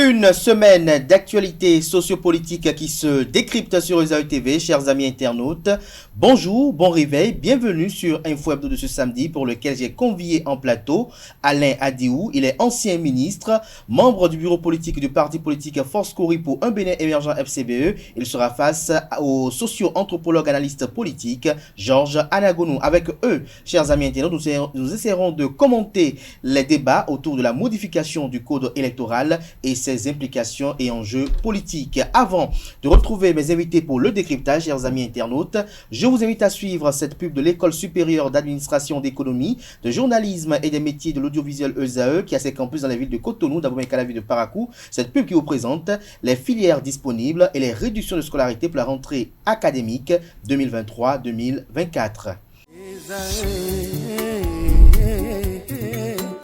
Une semaine d'actualité sociopolitique qui se décrypte sur ESAE TV, chers amis internautes. Bonjour, bon réveil, bienvenue sur Info Hebdo de ce samedi pour lequel j'ai convié en plateau Alain Adiou. Il est ancien ministre, membre du bureau politique du parti politique Force Cori pour un Bénin émergent FCBE. Il sera face au socio-anthropologue analyste politique Georges Anagonu. Avec eux, chers amis internautes, nous essaierons de commenter les débats autour de la modification du code électoral et ses implications et enjeux politiques. Avant de retrouver mes invités pour le décryptage, chers amis internautes, je vous invite à suivre cette pub de l'École supérieure d'administration d'économie, de journalisme et des métiers de l'audiovisuel ESAE qui a ses campus dans les villes de Cotonou, d'Abomey-Calavi, de Parakou. Cette pub qui vous présente les filières disponibles et les réductions de scolarité pour la rentrée académique 2023-2024.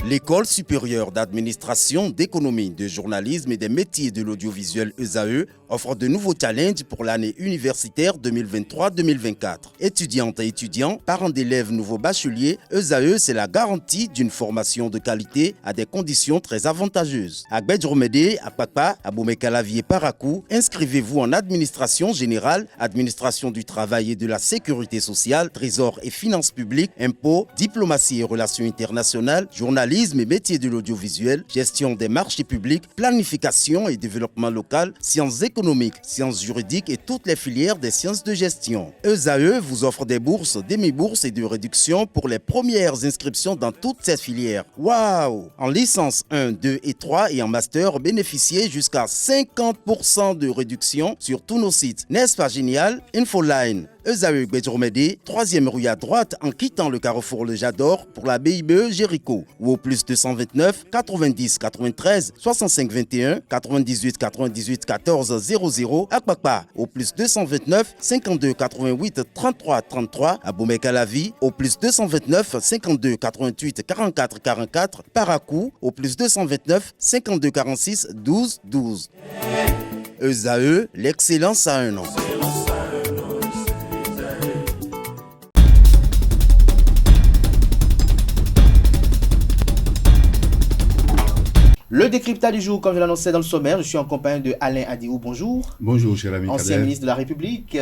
L'École supérieure d'administration, d'économie, de journalisme et des métiers de l'audiovisuel ESAE offre de nouveaux challenges pour l'année universitaire 2023-2024. Étudiantes et étudiants, parents d'élèves nouveaux bacheliers, ESAE, c'est la garantie d'une formation de qualité à des conditions très avantageuses. À Gbedjromede, à Papa, à Abomey-Calavi et Parakou, inscrivez-vous en administration générale, administration du travail et de la sécurité sociale, trésor et finances publiques, impôts, diplomatie et relations internationales, journalisme et métiers de l'audiovisuel, gestion des marchés publics, planification et développement local, sciences économiques, sciences juridiques et toutes les filières des sciences de gestion. ESAE vous offre des bourses, demi-bourses et de réductions pour les premières inscriptions dans toutes ces filières. Waouh! En licence 1, 2 et 3 et en master, bénéficiez jusqu'à 50% de réduction sur tous nos sites. N'est-ce pas génial? Infoline. ESAE Gbedjromede, 3e rue à droite en quittant le carrefour Le Jador pour la BIBE Jéricho ou au plus 229 90 93 65 21 98 98 14 00 à Kpakpa au plus 229 52 88 33 33 à Abomey-Calavi au plus 229 52 88 44 44 Parakou au plus 229 52 46 12 12. ESAE, l'excellence à un nom. Le décryptage du jour, comme je l'annonçais dans le sommaire, je suis en compagnie de Alain Adiou. Bonjour. Bonjour, cher ami ancien Kader. ministre de la République,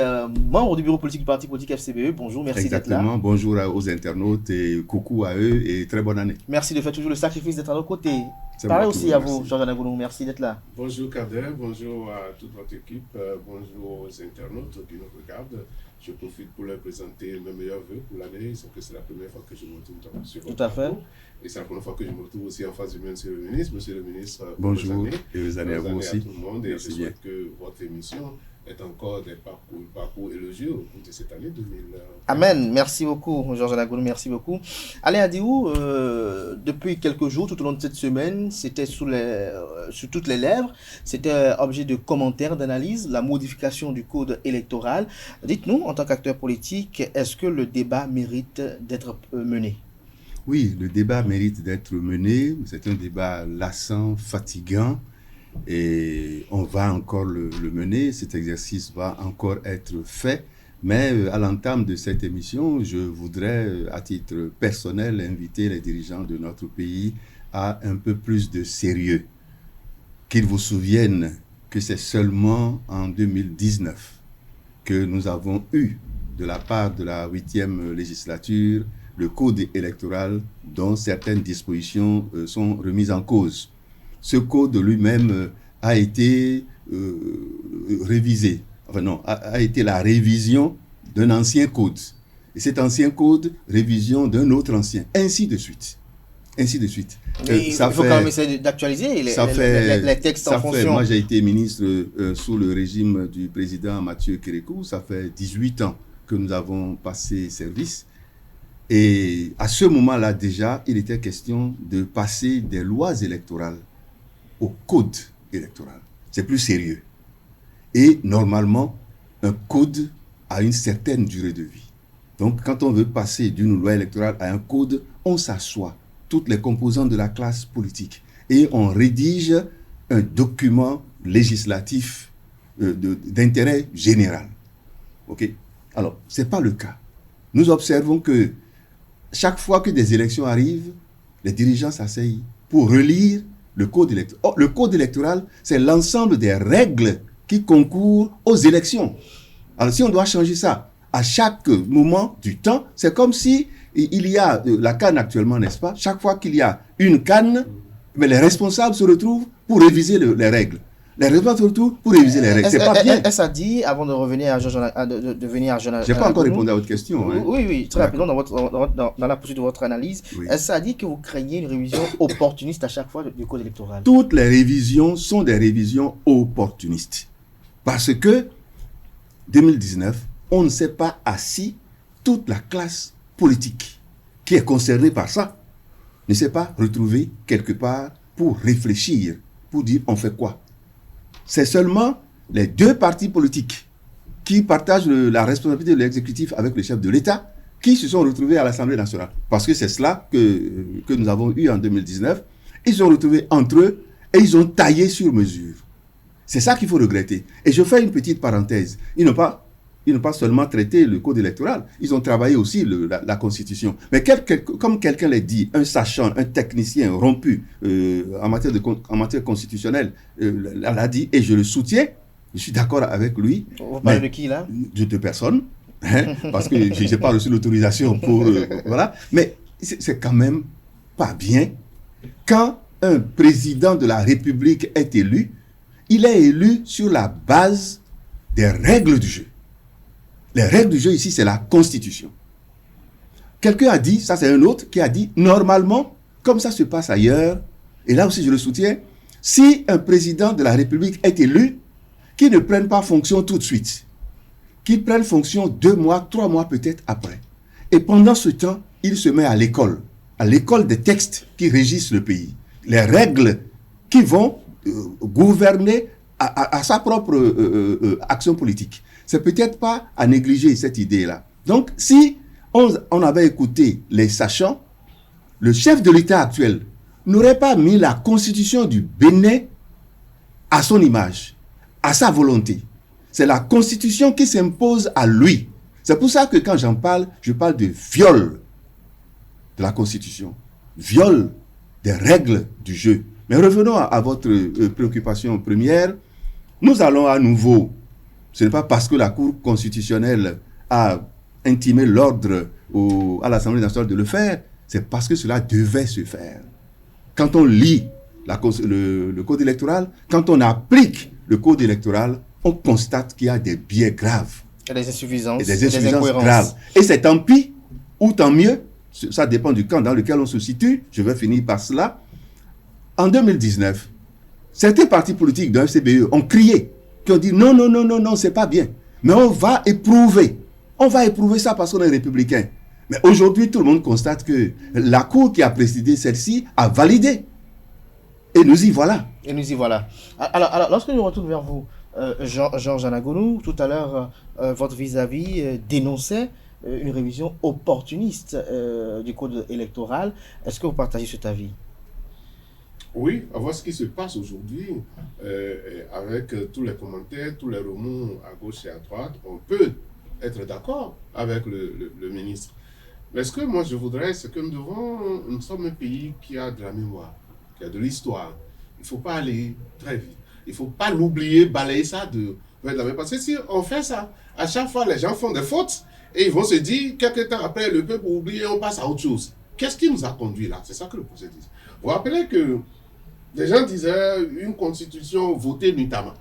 membre du bureau politique du parti politique FCBE. Bonjour, merci d'être là. Exactement, bonjour aux internautes et coucou à eux et très bonne année. Merci de faire toujours le sacrifice d'être à nos côtés. C'est Pareil moi aussi qui vous à remercie. vous, Georges Anagonu, merci d'être là. Bonjour Kader, bonjour à toute votre équipe, bonjour aux internautes qui nous regardent. Je profite pour leur présenter mes meilleurs vœux pour l'année, sauf que c'est la première fois que je me retrouve sur votre Tout à fait. plateau. Et c'est la première fois que je me retrouve aussi en face du Monsieur le ministre. Monsieur le ministre, Bonjour bonnes et heureuse année à vous aussi. tout le monde. Et Merci je bien. souhaite que votre émission ait encore des parcours élogieux au cours de cette année 2000. Amen, merci beaucoup, Georges Anagonu, merci beaucoup. Alain Adiou, depuis quelques jours, tout au long de cette semaine, c'était sur toutes les lèvres, c'était objet de commentaires, d'analyse, la modification du code électoral. Dites-nous, en tant qu'acteur politique, est-ce que le débat mérite d'être mené? Oui, le débat mérite d'être mené. C'est un débat lassant, fatigant et on va encore le mener. Cet exercice va encore être fait. Mais à l'entame de cette émission, je voudrais, à titre personnel, inviter les dirigeants de notre pays à un peu plus de sérieux. Qu'ils vous souviennent que c'est seulement en 2019 que nous avons eu, de la part de la 8e législature, le code électoral dont certaines dispositions sont remises en cause. Ce code lui-même a été révisé. Enfin non, a été la révision d'un ancien code. Et cet ancien code, révision d'un autre ancien. Ainsi de suite. Ainsi de suite. Il faut quand même essayer d'actualiser les textes en fonction. Moi, j'ai été ministre sous le régime du président Mathieu Kérékou. Ça fait 18 ans que nous avons passé service. Et à ce moment-là, déjà, il était question de passer des lois électorales au code électoral. C'est plus sérieux. Et normalement, un code a une certaine durée de vie. Donc, quand on veut passer d'une loi électorale à un code, on s'assoit, toutes les composantes de la classe politique, et on rédige un document législatif d'intérêt général. Ok? Alors, ce n'est pas le cas. Nous observons que chaque fois que des élections arrivent, les dirigeants s'asseyent pour relire le code électoral. Oh, le code électoral, c'est l'ensemble des règles qui concourent aux élections. Alors si on doit changer ça à chaque moment du temps, c'est comme si il y a la CAN actuellement, n'est-ce pas? Chaque fois qu'il y a une CAN, mais les responsables se retrouvent pour réviser les règles. Les responsables se retrouvent pour réviser les règles. C'est pas bien. Est-ce a dit, avant de revenir à de venir à Jonathan, j'ai pas encore répondu à votre question. Hein. Oui, très rapidement dans la poursuite de votre analyse. Oui. Est-ce a dit que vous craignez une révision opportuniste à chaque fois du code électoral? Toutes les révisions sont des révisions opportunistes. Parce que 2019, on ne s'est pas assis, toute la classe politique qui est concernée par ça ne s'est pas retrouvée quelque part pour réfléchir, pour dire on fait quoi. C'est seulement les deux partis politiques qui partagent la responsabilité de l'exécutif avec le chef de l'État qui se sont retrouvés à l'Assemblée nationale. Parce que c'est cela que nous avons eu en 2019. Ils se sont retrouvés entre eux et ils ont taillé sur mesure. C'est ça qu'il faut regretter. Et je fais une petite parenthèse. Ils n'ont pas seulement traité le code électoral, ils ont travaillé aussi la Constitution. Mais comme quelqu'un l'a dit, un sachant, un technicien rompu en matière constitutionnelle l'a dit, et je le soutiens, je suis d'accord avec lui. Vous parlez de qui là? De deux personnes, hein, parce que je n'ai pas reçu l'autorisation pour... voilà. Mais c'est quand même pas bien quand un président de la République est élu, il est élu sur la base des règles du jeu. Les règles du jeu ici, c'est la Constitution. Quelqu'un a dit, ça c'est un autre, qui a dit, normalement, comme ça se passe ailleurs, et là aussi je le soutiens, si un président de la République est élu, qu'il ne prenne pas fonction tout de suite, qu'il prenne fonction 2 mois, 3 mois peut-être après. Et pendant ce temps, il se met à l'école des textes qui régissent le pays, les règles qui vont gouverner à sa propre action politique. C'est peut-être pas à négliger cette idée-là. Donc, si on avait écouté les sachants, le chef de l'État actuel n'aurait pas mis la constitution du Bénin à son image, à sa volonté. C'est la constitution qui s'impose à lui. C'est pour ça que quand j'en parle, je parle de viol de la constitution, viol des règles du jeu. Mais revenons à votre préoccupation première. Nous allons à nouveau, ce n'est pas parce que la Cour constitutionnelle a intimé l'ordre à l'Assemblée nationale de le faire, c'est parce que cela devait se faire. Quand on lit le code électoral, quand on applique le code électoral, on constate qu'il y a des biais graves. Et des insuffisances. Et des insuffisances graves. Et c'est tant pis ou tant mieux, ça dépend du camp dans lequel on se situe, je vais finir par cela. En 2019, certains partis politiques de FCBE ont crié, qui ont dit non, c'est pas bien. Mais on va éprouver. On va éprouver ça parce qu'on est républicain. Mais aujourd'hui, tout le monde constate que la Cour qui a présidé celle-ci a validé. Et nous y voilà. Alors lorsque je retourne vers vous, Georges Anagonu, tout à l'heure, votre vis-à-vis dénonçait une révision opportuniste du code électoral. Est-ce que vous partagez cet avis? Oui, à voir ce qui se passe aujourd'hui, avec tous les commentaires, tous les remous à gauche et à droite, on peut être d'accord avec le ministre. Mais ce que moi je voudrais, c'est que nous sommes un pays qui a de la mémoire, qui a de l'histoire. Il ne faut pas aller très vite. Il ne faut pas l'oublier, balayer ça de... Parce que si on fait ça, à chaque fois les gens font des fautes et ils vont se dire, quelques temps après, le peuple oublie et on passe à autre chose. Qu'est-ce qui nous a conduit là? C'est ça que le procès dit. Vous vous rappelez que les gens disaient une constitution votée nuitamment.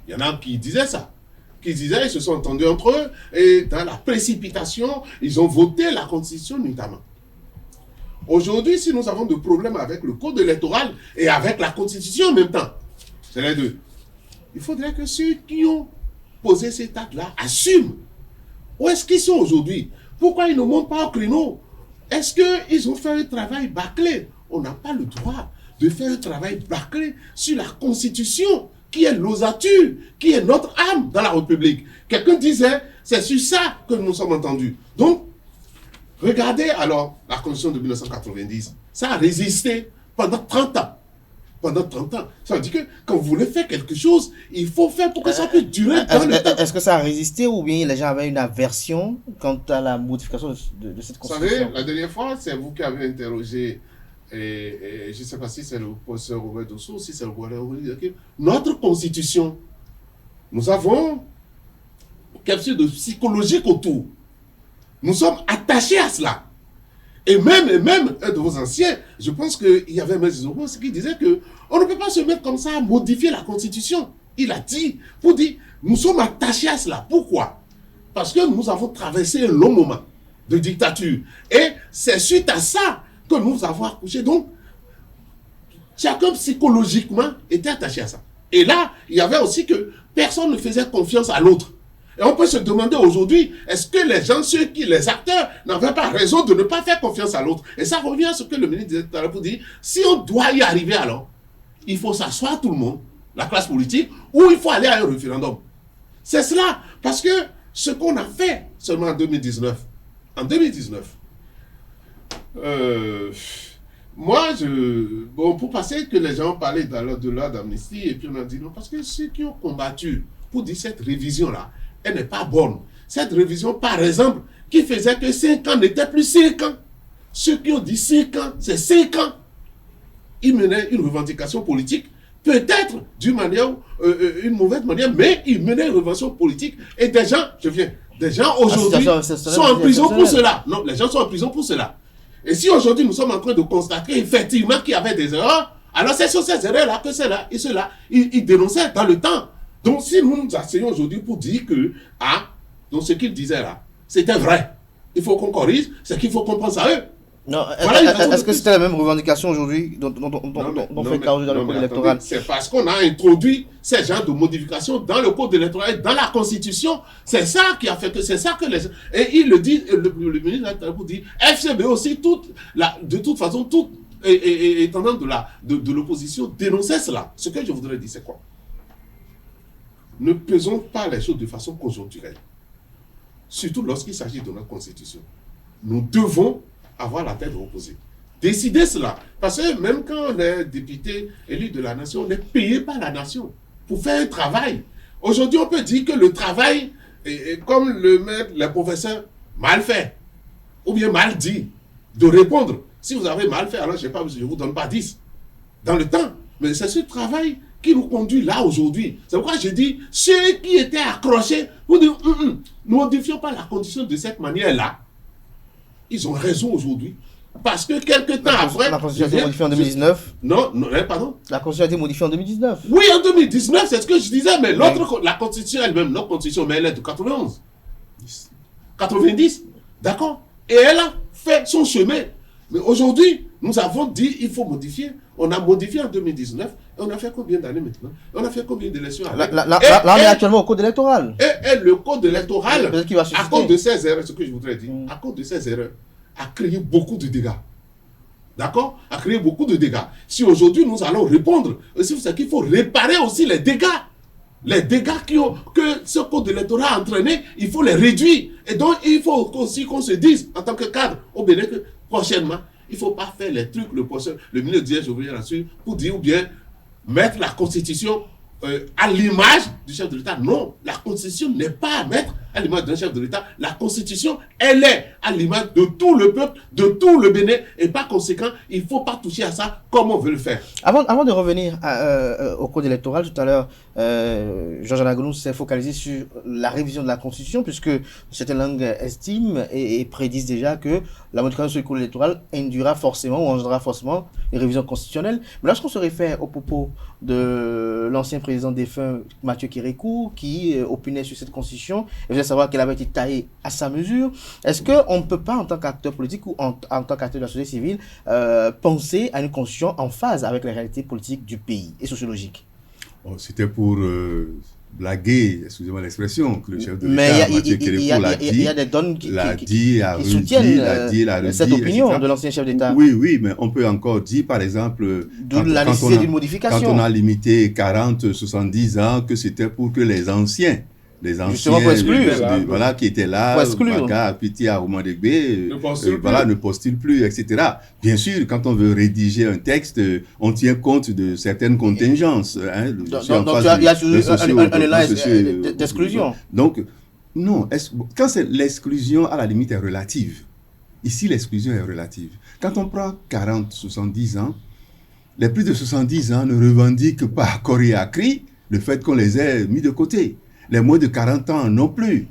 Il y en a qui disaient ça. Qui disaient, ils se sont entendus entre eux et dans la précipitation, ils ont voté la constitution nuitamment. Aujourd'hui, si nous avons des problèmes avec le code électoral et avec la constitution en même temps, c'est les deux. Il faudrait que ceux qui ont posé cet acte-là assument. Où est-ce qu'ils sont aujourd'hui? Pourquoi ils ne montent pas au créneau? Est-ce qu'ils ont fait un travail bâclé? On n'a pas le droit de faire un travail bâclé sur la constitution, qui est l'ossature, qui est notre âme dans la République. Quelqu'un disait, c'est sur ça que nous nous sommes entendus. Donc, regardez alors la constitution de 1990. Ça a résisté pendant 30 ans. Pendant 30 ans. Ça veut dire que quand vous voulez faire quelque chose, il faut faire pour que ça puisse durer dans le temps. Est-ce que ça a résisté ou bien les gens avaient une aversion quant à la modification de cette constitution? Vous savez, la dernière fois, c'est vous qui avez interrogé et je ne sais pas si c'est le professeur Robert Dosso, si c'est le gouverneur, notre constitution, nous avons quelque chose de psychologique autour. Nous sommes attachés à cela. Et même un de vos anciens, je pense qu'il y avait M. Zoro qui disait qu'on ne peut pas se mettre comme ça à modifier la constitution. Il a dit, pour dire, nous sommes attachés à cela. Pourquoi? Parce que nous avons traversé un long moment de dictature. Et c'est suite à ça que nous avons accouché. Donc, chacun psychologiquement était attaché à ça. Et là, il y avait aussi que personne ne faisait confiance à l'autre. Et on peut se demander aujourd'hui, est-ce que les gens, les acteurs, n'avaient pas raison de ne pas faire confiance à l'autre? Et ça revient à ce que le ministre disait tout à l'heure pour dire, si on doit y arriver alors, il faut s'asseoir tout le monde, la classe politique, ou il faut aller à un référendum. C'est cela. Parce que ce qu'on a fait seulement en 2019, moi, pour passer que les gens parlaient de l'ordre d'amnistie, et puis on a dit non, parce que ceux qui ont combattu pour dire cette révision-là, elle n'est pas bonne. Cette révision, par exemple, qui faisait que 5 ans n'était plus 5 ans. Ceux qui ont dit 5 ans, c'est 5 ans. Ils menaient une revendication politique, peut-être d'une manière, une mauvaise manière, mais ils menaient une revendication politique. Et des gens aujourd'hui sont en prison pour cela. Non, les gens sont en prison pour cela. Et si aujourd'hui nous sommes en train de constater effectivement qu'il y avait des erreurs, alors c'est sur ces erreurs-là que cela et cela, ils dénonçaient dans le temps. Donc si nous nous asseyons aujourd'hui pour dire que, donc ce qu'ils disaient là, c'était vrai, il faut qu'on corrige, c'est qu'il faut qu'on pense à eux. Non, voilà, est-ce que c'était la même revendication aujourd'hui dont fait cas aujourd'hui dans le code électoral? C'est parce qu'on a introduit ces genres de modifications dans le code électoral, dans la Constitution. C'est ça qui a fait que c'est ça que les... Et il le dit, le ministre dit, FCB aussi, de toute façon, tout étendant de l'opposition dénonçait cela. Ce que je voudrais dire, c'est quoi? Ne pesons pas les choses de façon conjoncturelle. Surtout lorsqu'il s'agit de notre Constitution. Nous devons avoir la tête reposée. Décider cela. Parce que même quand on est député élu de la nation, on est payé par la nation pour faire un travail. Aujourd'hui, on peut dire que le travail, comme le maître, les professeurs, mal fait, ou bien mal dit, de répondre. Si vous avez mal fait, alors je ne sais pas, je ne vous donne pas 10 dans le temps. Mais c'est ce travail qui nous conduit là aujourd'hui. C'est pourquoi je dis, ceux qui étaient accrochés, vous dites, ne modifions pas la condition de cette manière-là. Ils ont raison aujourd'hui. Parce que quelques temps après... La Constitution a été modifiée en 2019. Non, pardon. La Constitution a été modifiée en 2019. Oui, en 2019, c'est ce que je disais, mais l'autre, la Constitution elle-même, notre Constitution, mais elle est de 91. 90, d'accord. Et elle a fait son chemin. Mais aujourd'hui, nous avons dit il faut modifier. On a modifié en 2019. Et on a fait combien d'années maintenant? On a fait combien d'élections? Là, on est actuellement au code électoral. Et le code électoral, à cause de ces erreurs, ce que je voudrais dire, à cause de ces erreurs, a créé beaucoup de dégâts. D'accord? A créé beaucoup de dégâts. Si aujourd'hui nous allons répondre, aussi c'est qu'il faut réparer aussi les dégâts. Les dégâts que ce code électoral a entraîné, il faut les réduire. Et donc, il faut aussi qu'on se dise, en tant que cadre, au Bénin, que prochainement, il ne faut pas faire les trucs, le ministre disait, je reviens là-dessus, pour dire ou bien mettre la Constitution à l'image du chef de l'État. Non, la Constitution n'est pas à mettre à l'image d'un chef de l'État. La Constitution, elle est à l'image de tout le peuple, de tout le Bénin, et par conséquent, il ne faut pas toucher à ça comme on veut le faire. Avant de revenir au code électoral, tout à l'heure, Georges Anagounou s'est focalisé sur la révision de la Constitution, puisque certaines langues estiment et prédisent déjà que la modification sur le code électoral induira forcément ou engendrera forcément une révision constitutionnelle. Mais lorsqu'on se réfère au propos de l'ancien président défunt Mathieu Kérékou, qui opinait sur cette Constitution, et faisait savoir qu'elle avait été taillée à sa mesure, est-ce qu'on ne peut pas, en tant qu'acteur politique ou en tant qu'acteur de la société civile, penser à une Constitution en phase avec les réalités politiques du pays et sociologiques? C'était pour blaguer, excusez-moi l'expression, que le chef de l'État, Mathieu Kérékou, l'a dit. Il y a des donnes qui soutiennent cette opinion de l'ancien chef d'État. Oui, mais on peut encore dire, par exemple, quand on a limité 40, 70 ans, que c'était pour que les anciens justement pour exclure, voilà, qui étaient là, Baka, Piti, Aoumadegbe, ne postulent plus, etc. Bien sûr, quand on veut rédiger un texte, on tient compte de certaines contingences. Donc, il y a un élan d'exclusion. Donc, non, quand c'est l'exclusion, à la limite, est relative. Ici, l'exclusion est relative. Quand on prend 40, 70 ans, les plus de 70 ans ne revendiquent pas à corps et à cri le fait qu'on les ait mis de côté. Les moins de 40 ans non plus.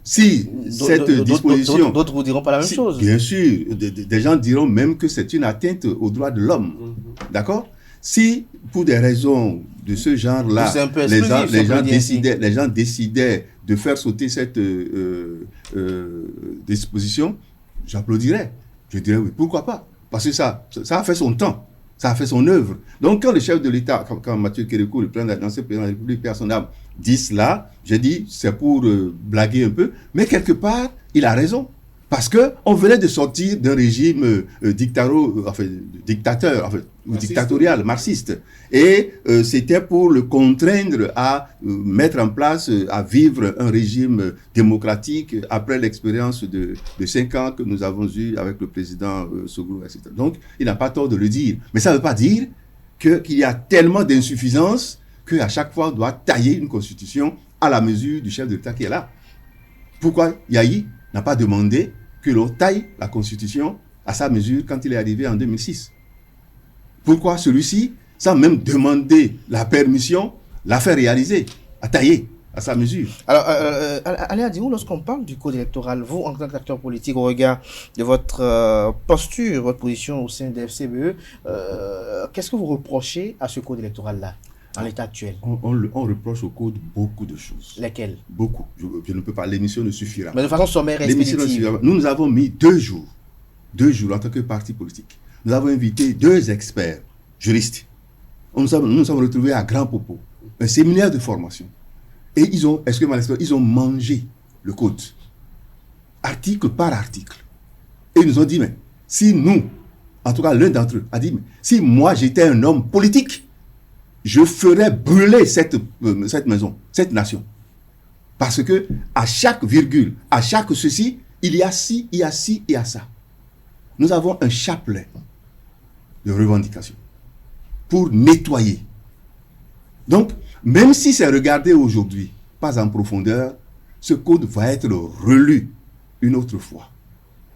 Si cette disposition... D'autres vous diront pas la même chose. Bien sûr, des gens diront même que c'est une atteinte aux droits de l'homme. D'accord? Si, pour des raisons de ce genre-là, les gens décidaient de faire sauter cette disposition, j'applaudirais. Je dirais oui, pourquoi pas? Parce que ça a fait son temps. Ça a fait son œuvre. Donc, quand le chef de l'État, quand Mathieu Kérékou, l'ancien président de la République, paix à son âme, dit cela, j'ai dit, c'est pour blaguer un peu, mais quelque part, il a raison. Parce qu'on venait de sortir d'un régime dictatorial, marxiste. Et c'était pour le contraindre à mettre en place, à vivre un régime démocratique après l'expérience de 5 ans que nous avons eu avec le président Soglo, etc. Donc, il n'a pas tort de le dire. Mais ça ne veut pas dire qu'il y a tellement d'insuffisance qu'à chaque fois, on doit tailler une constitution à la mesure du chef de l'État qui est là. Pourquoi Yahi n'a pas demandé que l'on taille la Constitution à sa mesure quand il est arrivé en 2006? Pourquoi celui-ci, sans même demander la permission, l'a fait réaliser, à tailler à sa mesure? Alors, Alain Adirou, lorsqu'on parle du code électoral, vous, en tant qu'acteur politique, au regard de votre posture, votre position au sein de FCBE, qu'est-ce que vous reprochez à ce code électoral-là, en l'état actuel? On reproche au code beaucoup de choses. Lesquelles? Beaucoup. Je ne peux pas, l'émission ne suffira. Mais de façon sommaire et expéditive. Nous avons mis 2 jours en tant que parti politique. Nous avons invité 2 experts, juristes. Nous nous sommes retrouvés à Grand Popo, un séminaire de formation. Et ils ont mangé le code, article par article. Et ils nous ont dit, mais si nous, en tout cas l'un d'entre eux a dit, mais si moi j'étais un homme politique, je ferais brûler cette maison, cette nation. Parce que à chaque virgule, à chaque ceci, il y a ci, il y a ci, il y a ça. Nous avons un chapelet de revendications pour nettoyer. Donc, même si c'est regardé aujourd'hui, pas en profondeur, ce code va être relu une autre fois,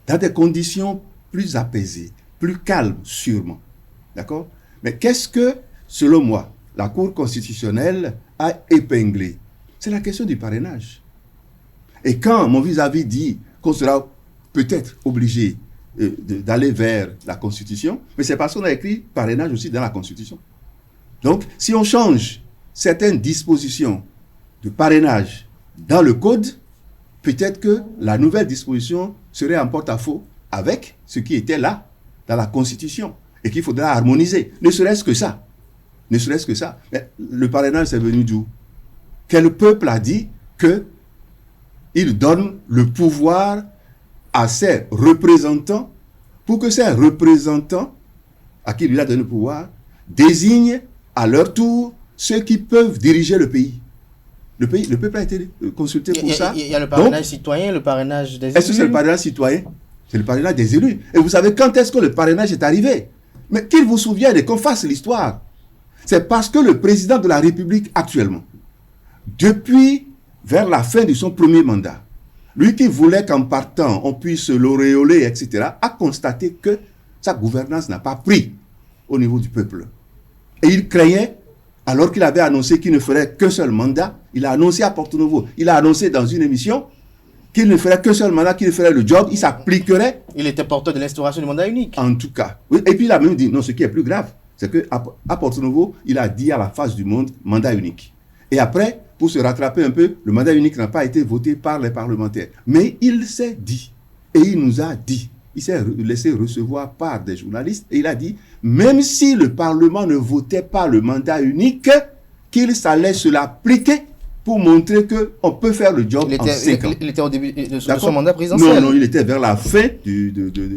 dans des conditions plus apaisées, plus calmes sûrement. D'accord? Mais qu'est-ce que, selon moi, la Cour constitutionnelle a épinglé? C'est la question du parrainage. Et quand mon vis-à-vis dit qu'on sera peut-être obligé d'aller vers la Constitution, mais c'est parce qu'on a écrit parrainage aussi dans la Constitution. Donc, si on change certaines dispositions de parrainage dans le code, peut-être que la nouvelle disposition serait en porte-à-faux avec ce qui était là, dans la Constitution, et qu'il faudra harmoniser. Ne serait-ce que ça. Ne serait-ce que ça. Mais le parrainage, c'est venu d'où? Quel peuple a dit qu'il donne le pouvoir à ses représentants pour que ces représentants, à qui il a donné le pouvoir, désignent à leur tour ceux qui peuvent diriger le pays. Le peuple a été consulté pour ça. Il y a le parrainage citoyen, le parrainage des élus. Est-ce que c'est le parrainage citoyen? C'est le parrainage des élus. Et vous savez quand est-ce que le parrainage est arrivé? Mais qu'il vous souvienne et qu'on fasse l'histoire. C'est parce que le président de la République actuellement, depuis vers la fin de son premier mandat, lui qui voulait qu'en partant, on puisse l'auréoler, etc., a constaté que sa gouvernance n'a pas pris au niveau du peuple. Et il craignait, alors qu'il avait annoncé qu'il ne ferait qu'un seul mandat, il a annoncé à Porto Novo, il a annoncé dans une émission qu'il ne ferait qu'un seul mandat, qu'il ferait le job, il s'appliquerait. Il était porteur de l'instauration du mandat unique. En tout cas. Oui, et puis il a même dit, non, ce qui est plus grave, c'est qu'à Porto Novo, il a dit à la face du monde, mandat unique. Et après, pour se rattraper un peu, le mandat unique n'a pas été voté par les parlementaires. Mais il s'est dit, et il nous a dit, il s'est laissé recevoir par des journalistes, et il a dit, même si le Parlement ne votait pas le mandat unique, qu'il s'allait se l'appliquer pour montrer qu'on peut faire le job en 5 ans. Il était au début de son mandat présidentiel. Non, il était vers la fin du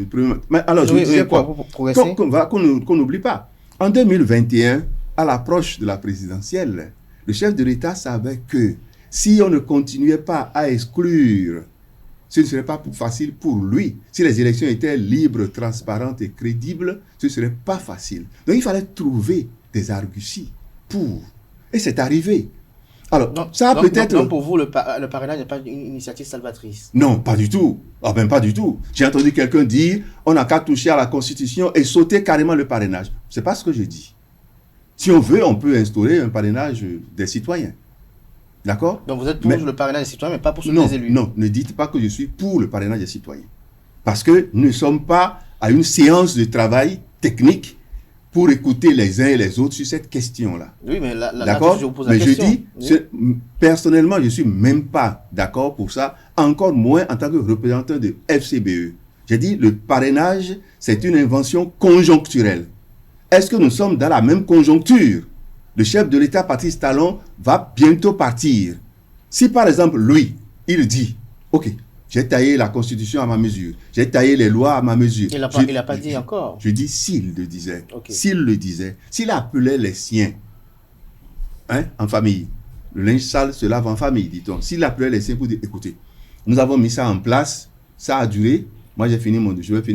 premier mandat. Mais alors, je vous disais quoi? Qu'on n'oublie pas. En 2021, à l'approche de la présidentielle, le chef de l'État savait que si on ne continuait pas à exclure, ce ne serait pas facile pour lui. Si les élections étaient libres, transparentes et crédibles, ce ne serait pas facile. Donc il fallait trouver des arguties pour. Et c'est arrivé. Alors, Donc, ça donc, peut-être... donc pour vous, le parrainage n'est pas une initiative salvatrice. Non, pas du tout. Ah ben pas du tout. J'ai entendu quelqu'un dire, on n'a qu'à toucher à la Constitution et sauter carrément le parrainage. C'est pas ce que je dis. Si on veut, on peut instaurer un parrainage des citoyens. D'accord? Donc vous êtes pour le parrainage des citoyens, mais pas pour celui des élus. Non, ne dites pas que je suis pour le parrainage des citoyens. Parce que nous ne sommes pas à une séance de travail technique pour écouter les uns et les autres sur cette question-là. Oui, mais d'accord? Je vous pose la mais question. Je dis, personnellement, je ne suis même pas d'accord pour ça, encore moins en tant que représentant de FCBE. J'ai dit, le parrainage, c'est une invention conjoncturelle. Est-ce que nous sommes dans la même conjoncture? Le chef de l'État, Patrice Talon, va bientôt partir. Si par exemple, lui, il dit, ok, j'ai taillé la Constitution à ma mesure, j'ai taillé les lois à ma mesure. Il n'a pas dit encore. Je dis s'il le disait. Okay. S'il le disait, s'il appelait les siens, en famille, le linge sale se lave en famille, dit-on. S'il appelait les siens pour dire, écoutez, nous avons mis ça en place, ça a duré, moi je vais finir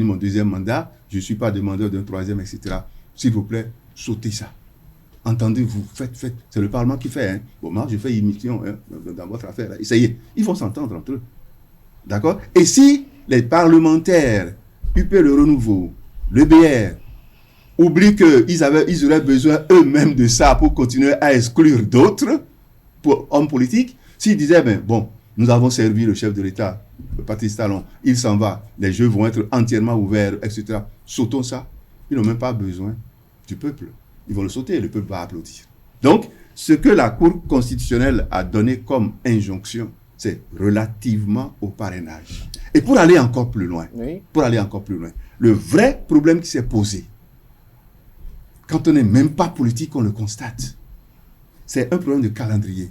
mon deuxième mandat, je ne suis pas demandeur d'un troisième, etc. S'il vous plaît, sautez ça. Entendez-vous, faites. C'est le Parlement qui fait. Hein. Bon, moi, je fais émission dans votre affaire. Là. Essayez. Ils vont s'entendre entre eux. D'accord? Et si les parlementaires, UP Le Renouveau, le BR, oublient qu'ils auraient besoin eux-mêmes de ça pour continuer à exclure d'autres hommes politiques, s'ils disaient, bon, nous avons servi le chef de l'État, Patrice Talon, il s'en va, les jeux vont être entièrement ouverts, etc. Sautons ça. Ils n'ont même pas besoin du peuple. Ils vont le sauter et le peuple va applaudir. Donc, ce que la Cour constitutionnelle a donné comme injonction, c'est relativement au parrainage. Et pour aller encore plus loin, le vrai problème qui s'est posé, quand on n'est même pas politique, on le constate. C'est un problème de calendrier.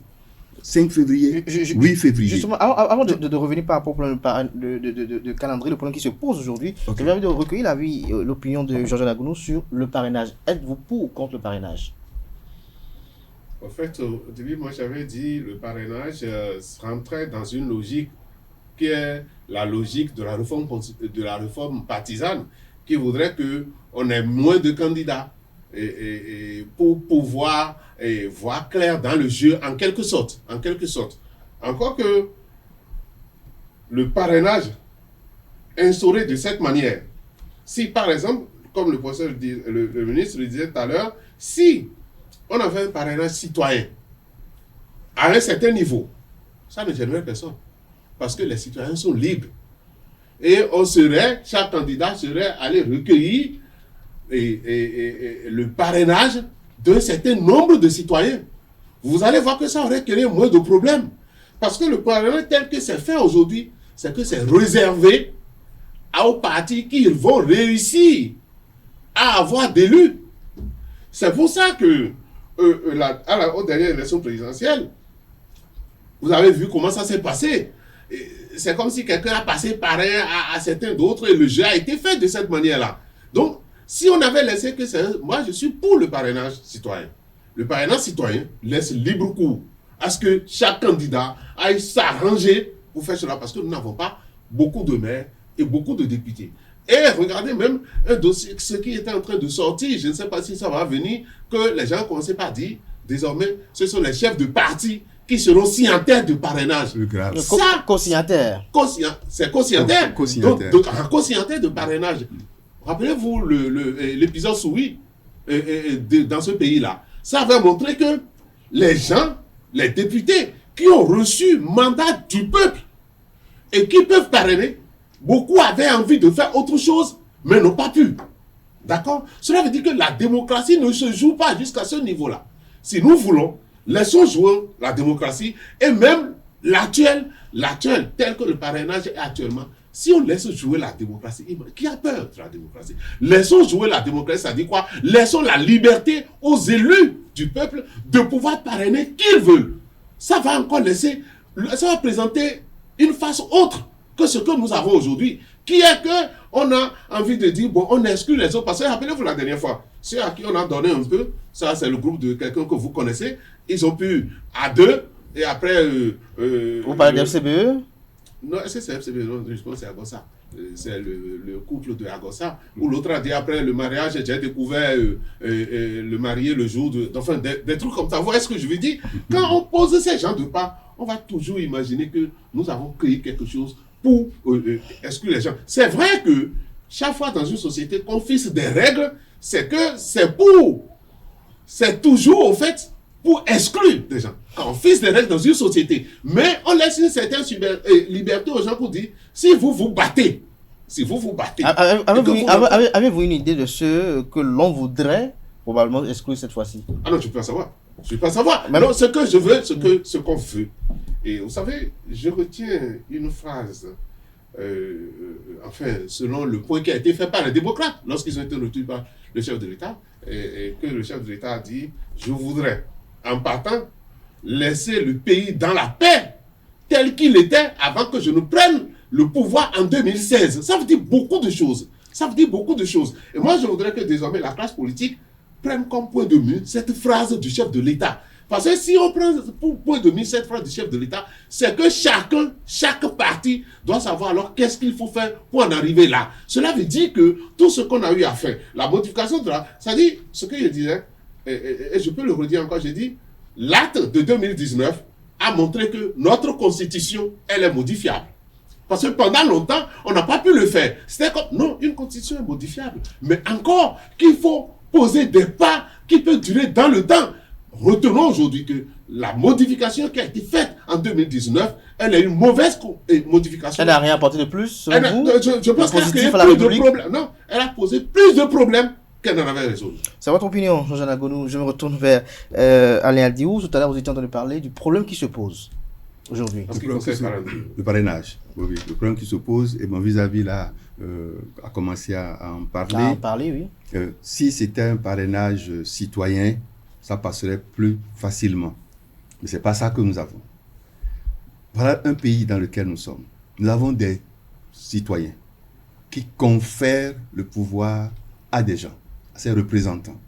5 février, 8 février. Justement, avant de revenir par rapport au problème de calendrier, le problème qui se pose aujourd'hui, j'avais envie de recueillir l'opinion de Georges Anagounou sur le parrainage. Êtes-vous pour ou contre le parrainage? En fait, au début, moi j'avais dit le parrainage rentrait dans une logique qui est la logique de la réforme partisane, qui voudrait qu'on ait moins de candidats et pour pouvoir voir clair dans le jeu en quelque sorte. Encore que le parrainage instauré de cette manière, si par exemple, comme le ministre le disait tout à l'heure, si on avait un parrainage citoyen à un certain niveau, ça ne gênerait personne. Parce que les citoyens sont libres. Et chaque candidat serait allé recueillir le parrainage d'un certain nombre de citoyens. Vous allez voir que ça aurait créé moins de problèmes. Parce que le parrainage tel que c'est fait aujourd'hui, c'est que c'est réservé aux partis qui vont réussir à avoir d'élus. C'est pour ça que aux dernières élections présidentielles, vous avez vu comment ça s'est passé. C'est comme si quelqu'un a passé parrain à certains d'autres et le jeu a été fait de cette manière-là. Donc, si on avait laissé moi je suis pour le parrainage citoyen. Le parrainage citoyen laisse libre cours à ce que chaque candidat aille s'arranger pour faire cela, parce que nous n'avons pas beaucoup de maires et beaucoup de députés. Et regardez même un dossier, ce qui était en train de sortir, je ne sais pas si ça va venir, que les gens commençaient par dire, désormais, ce sont les chefs de parti qui seront signataires de parrainage. Ça, co-signataire. C'est co-signataire. Co-signataire de parrainage. Rappelez-vous l'épisode Souris dans ce pays-là. Ça avait montré que les gens, les députés qui ont reçu mandat du peuple et qui peuvent parrainer, beaucoup avaient envie de faire autre chose, mais n'ont pas pu. D'accord? Cela veut dire que la démocratie ne se joue pas jusqu'à ce niveau-là. Si nous voulons, laissons jouer la démocratie et même l'actuel tel que le parrainage est actuellement. Si on laisse jouer la démocratie, qui a peur de la démocratie? Laissons jouer la démocratie, ça dit quoi? Laissons la liberté aux élus du peuple de pouvoir parrainer qu'ils veulent. Ça va présenter une face autre que ce que nous avons aujourd'hui, qui est que on a envie de dire, bon, on exclut les autres, parce que rappelez-vous la dernière fois, ceux à qui on a donné un peu, ça c'est le groupe de quelqu'un que vous connaissez, ils ont pu à deux, et après... vous parlez de FCBE? Non, non, je pense que c'est Agossa. C'est le couple de Agossa, où l'autre a dit après le mariage, j'ai découvert le marié le jour de. Enfin, des trucs comme ça. Vous voyez ce que je veux dire? Quand on pose ces gens de pas, on va toujours imaginer que nous avons créé quelque chose pour exclure les gens. C'est vrai que chaque fois dans une société qu'on fixe des règles, c'est toujours au fait pour exclure des gens. Quand on fixe des règles dans une société, mais on laisse une certaine liberté aux gens pour dire, si vous vous battez. Avez-vous une idée de ce que l'on voudrait probablement exclure cette fois-ci? Ah non, je ne peux pas savoir. Mais non, ce que je veux, ce qu'on veut. Et vous savez, je retiens une phrase, selon le point qui a été fait par les démocrates, lorsqu'ils ont été retenus par le chef de l'État, et que le chef de l'État a dit, je voudrais, en partant, laisser le pays dans la paix, tel qu'il était avant que je ne prenne le pouvoir en 2016. Ça veut dire beaucoup de choses. Et moi, je voudrais que désormais la classe politique prenne comme point de mire cette phrase du chef de l'État. Parce que si on prend pour point de mire cette phrase du chef de l'État, c'est que chaque parti doit savoir alors qu'est-ce qu'il faut faire pour en arriver là. Cela veut dire que tout ce qu'on a eu à faire, la modification de la... Ça dit, ce que je disais, et je peux le redire encore, j'ai dit, l'acte de 2019 a montré que notre constitution, elle est modifiable. Parce que pendant longtemps, on n'a pas pu le faire. C'était comme, non, une constitution est modifiable. Mais encore qu'il faut poser des pas qui peuvent durer dans le temps. Retenons aujourd'hui que la modification qui a été faite en 2019, elle est une mauvaise modification. Elle n'a rien apporté de plus, je pense qu'elle a créé plus de problèmes. Non, elle a posé plus de problèmes qu'elle n'en avait résolu. C'est votre opinion, Jean-Jean Agonou. Je me retourne vers Alain Aldiou. Tout à l'heure, vous étiez en train de parler du problème qui se pose aujourd'hui. Le parrainage. Oui, le problème qui se pose, et mon vis-à-vis là a commencé à en parler. Oui. Si c'était un parrainage citoyen, ça passerait plus facilement. Mais ce n'est pas ça que nous avons. Voilà un pays dans lequel nous sommes. Nous avons des citoyens qui confèrent le pouvoir à des gens, à ses représentants.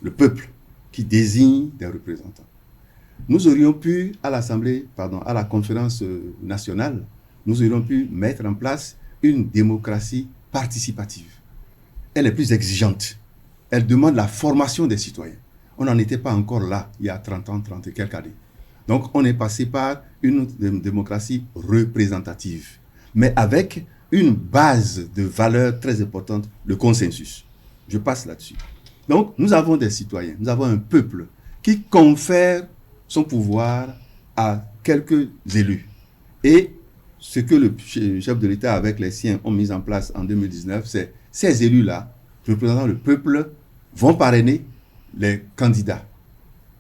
Le peuple qui désigne des représentants. Nous aurions pu, à la conférence nationale, nous aurions pu mettre en place une démocratie participative. Elle est plus exigeante. Elle demande la formation des citoyens. On n'en était pas encore là, il y a 30 ans, 30 et quelques années. Donc, on est passé par une démocratie représentative, mais avec une base de valeurs très importante, le consensus. Je passe là-dessus. Donc, nous avons des citoyens, nous avons un peuple qui confère son pouvoir à quelques élus. Et ce que le chef de l'État avec les siens ont mis en place en 2019, c'est ces élus-là, représentant le peuple, vont parrainer les candidats.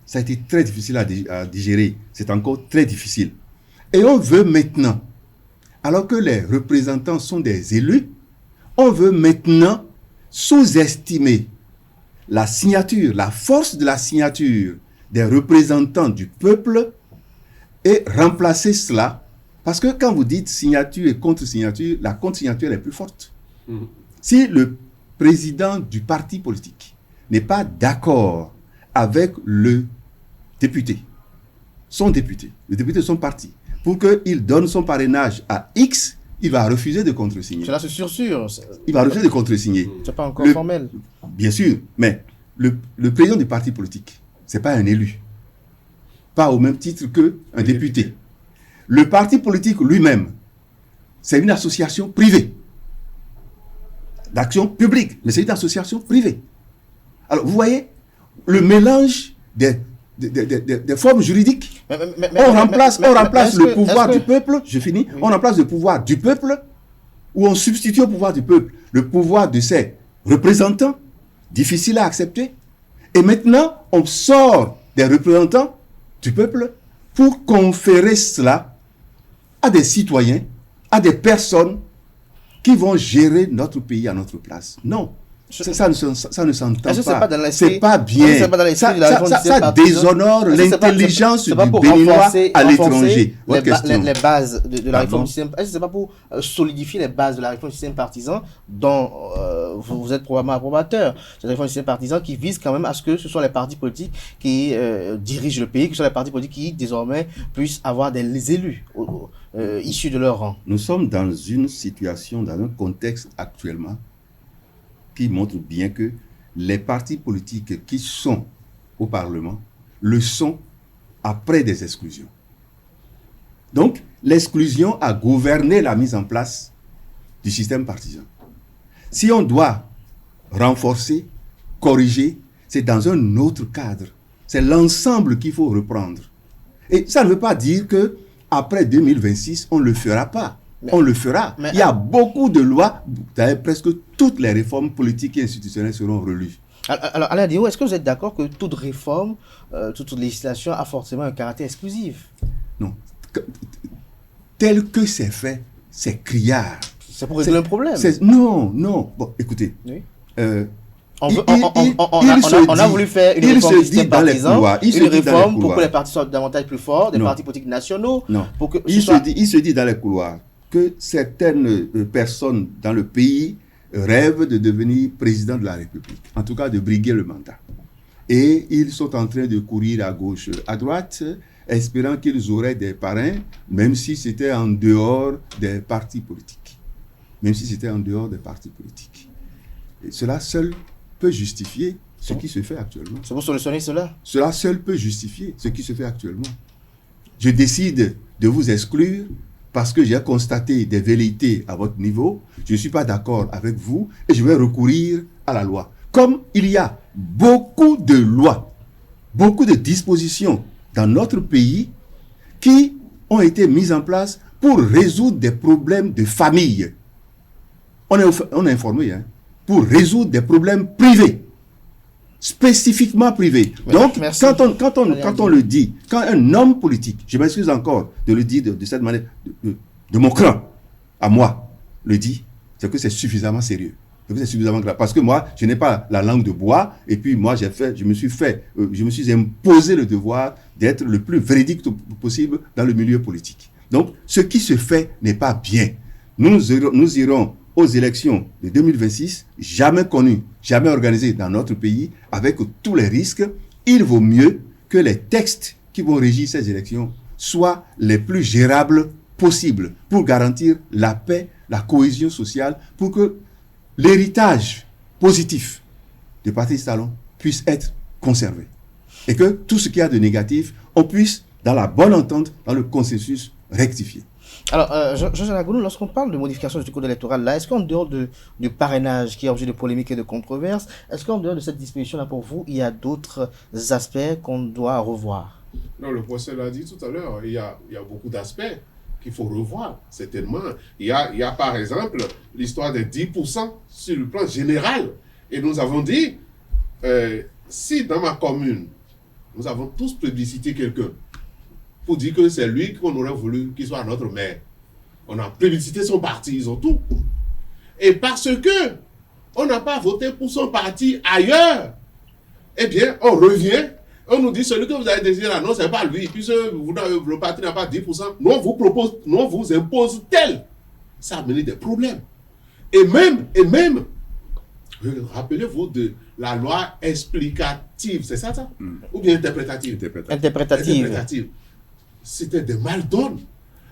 Ça a été très difficile à digérer. C'est encore très difficile. Et on veut maintenant, alors que les représentants sont des élus, on veut maintenant sous-estimer la signature, la force de la signature des représentants du peuple et remplacer cela. Parce que quand vous dites signature et contre-signature, la contre-signature est plus forte. Si le président du parti politique n'est pas d'accord avec le député, son député, le député de son parti, pour qu'il donne son parrainage à X, il va refuser de contre-signer. Cela c'est sûr. Il va refuser de contre-signer. C'est pas encore formel. Bien sûr, mais le président du parti politique, ce n'est pas un élu. Pas au même titre qu'un député. Le parti politique lui-même, c'est une association privée. D'action publique, mais c'est une association privée. Alors, vous voyez, le mélange des formes juridiques. On remplace le pouvoir du peuple, je finis, on remplace le pouvoir du peuple, ou on substitue au pouvoir du peuple le pouvoir de ses représentants, difficile à accepter. Et maintenant, on sort des représentants du peuple pour conférer cela à des citoyens, à des personnes qui vont gérer notre pays à notre place. Non. Ça ne s'entend Est-ce que c'est pas. pas dans l'esprit- C'est pas est-ce que bien. c'est pas dans l'esprit de la réforme du système Ça partisan? déshonore Est-ce que c'est pas- l'intelligence c'est pas du pour Béninois renforcer à l'étranger. les, Votre question. les bases de la Ah réforme bon? du système. Est-ce que c'est pas pour solidifier les bases de la réforme du système partisan dont vous êtes probablement approbateur? Cette réforme du système partisan qui vise quand même à ce que ce soit les partis politiques qui dirigent le pays, que ce soit les partis politiques qui désormais puissent avoir des élus issus de leur rang. Nous sommes dans une situation, dans un contexte actuellement qui montre bien que les partis politiques qui sont au Parlement le sont après des exclusions. Donc, l'exclusion a gouverné la mise en place du système partisan. Si on doit renforcer, corriger, c'est dans un autre cadre. C'est l'ensemble qu'il faut reprendre. Et ça ne veut pas dire que après 2026, on ne le fera pas. On le fera. Il y a beaucoup de lois, presque toutes les réformes politiques et institutionnelles seront relues. Alors, Alain Diou, est-ce que vous êtes d'accord que toute réforme, toute législation a forcément un caractère exclusif? Non. Tel que c'est fait, c'est criard. C'est pour régler un problème. Non. Bon, écoutez. Oui. On a voulu faire une réforme du système partisan, une réforme pour que les partis soient davantage plus forts, des partis politiques nationaux. Non. Pour que il se dit dans les couloirs que certaines personnes dans le pays rêvent de devenir président de la République, en tout cas de briguer le mandat. Et ils sont en train de courir à gauche, à droite, espérant qu'ils auraient des parrains, même si c'était en dehors des partis politiques. Même si c'était en dehors des partis politiques. Et cela seul peut justifier ce qui se fait actuellement. C'est pour solutionner cela? Cela seul peut justifier ce qui se fait actuellement. Je décide de vous exclure parce que j'ai constaté des velléités à votre niveau, je ne suis pas d'accord avec vous et je vais recourir à la loi. Comme il y a beaucoup de lois, beaucoup de dispositions dans notre pays qui ont été mises en place pour résoudre des problèmes de famille. On est informé, hein, pour résoudre des problèmes privés, spécifiquement privés. Donc, quand on le dit, quand un homme politique, je m'excuse encore de le dire de cette manière, de mon cran, à moi, le dit, c'est que c'est suffisamment sérieux. C'est suffisamment grave. Parce que moi, je n'ai pas la langue de bois, et puis moi, je me suis imposé le devoir d'être le plus véridique possible dans le milieu politique. Donc, ce qui se fait n'est pas bien. Nous irons aux élections de 2026, jamais connues, jamais organisées dans notre pays, avec tous les risques. Il vaut mieux que les textes qui vont régir ces élections soient les plus gérables possibles pour garantir la paix, la cohésion sociale, pour que l'héritage positif du Parti Talon puisse être conservé. Et que tout ce qu'il y a de négatif, on puisse, dans la bonne entente, dans le consensus, rectifier. Alors, Jean-Jean Agounou, lorsqu'on parle de modification du code électoral, là, est-ce qu'en dehors du parrainage qui est objet de polémiques et de controverses, est-ce qu'en dehors de cette disposition-là, pour vous, il y a d'autres aspects qu'on doit revoir? Non, le professeur l'a dit tout à l'heure, il y a beaucoup d'aspects qu'il faut revoir, certainement. Il y a par exemple l'histoire des 10% sur le plan général. Et nous avons dit, si dans ma commune, nous avons tous plébiscité quelqu'un, pour dire que c'est lui qu'on aurait voulu qu'il soit notre maire. On a plébiscité son parti, ils ont tout. Et parce que on n'a pas voté pour son parti ailleurs, eh bien, on revient, on nous dit, celui que vous avez désiré là, non, c'est pas lui, puisque le parti n'a pas 10%, nous on vous impose tel. Ça a mené des problèmes. Et même, rappelez-vous de la loi explicative, c'est ça? Ou bien interprétative? Interprétative. C'était des mal-donnes.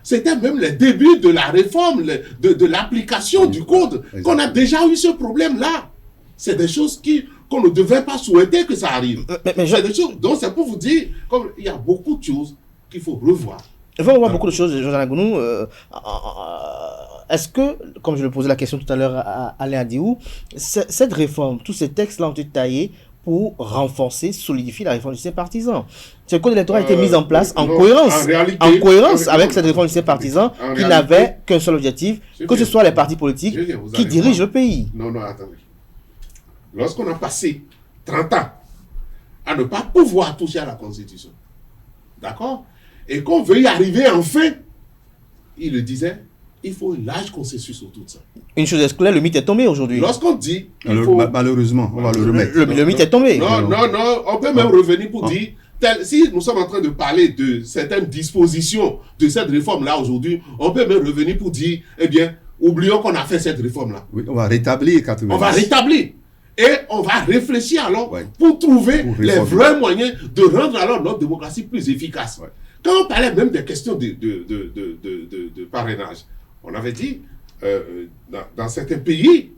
C'était même les débuts de la réforme, de l'application du code, qu'on a déjà eu ce problème-là. C'est des choses qu'on ne devait pas souhaiter que ça arrive. C'est des choses, donc c'est pour vous dire, comme il y a beaucoup de choses qu'il faut revoir. Il faut revoir beaucoup de choses, Jean-Jean Agounou. Est-ce que, comme je le posais la question tout à l'heure à Alain Diou, cette réforme, tous ces textes-là ont été taillés pour renforcer, solidifier la réforme du système partisan. Ce code électoral a été mis en place en cohérence avec cette réforme du système partisan qui n'avait qu'un seul objectif, que ce soit les partis politiques qui dirigent le pays. Non, attendez. Lorsqu'on a passé 30 ans à ne pas pouvoir toucher à la Constitution, d'accord, et qu'on veut y arriver enfin, il le disait, il faut un large consensus autour de ça. Une chose est claire, le mythe est tombé aujourd'hui. Lorsqu'on dit... Malheureusement, on va le remettre. Le mythe est tombé. Non, on peut même revenir pour dire, si nous sommes en train de parler de certaines dispositions de cette réforme-là aujourd'hui, on peut même revenir pour dire, eh bien, oublions qu'on a fait cette réforme-là. Oui, on va rétablir 80. On va rétablir. Et on va réfléchir alors pour trouver les vrais moyens de rendre alors notre démocratie plus efficace. Ouais. Quand on parlait même des questions de parrainage, on avait dit, dans certains pays,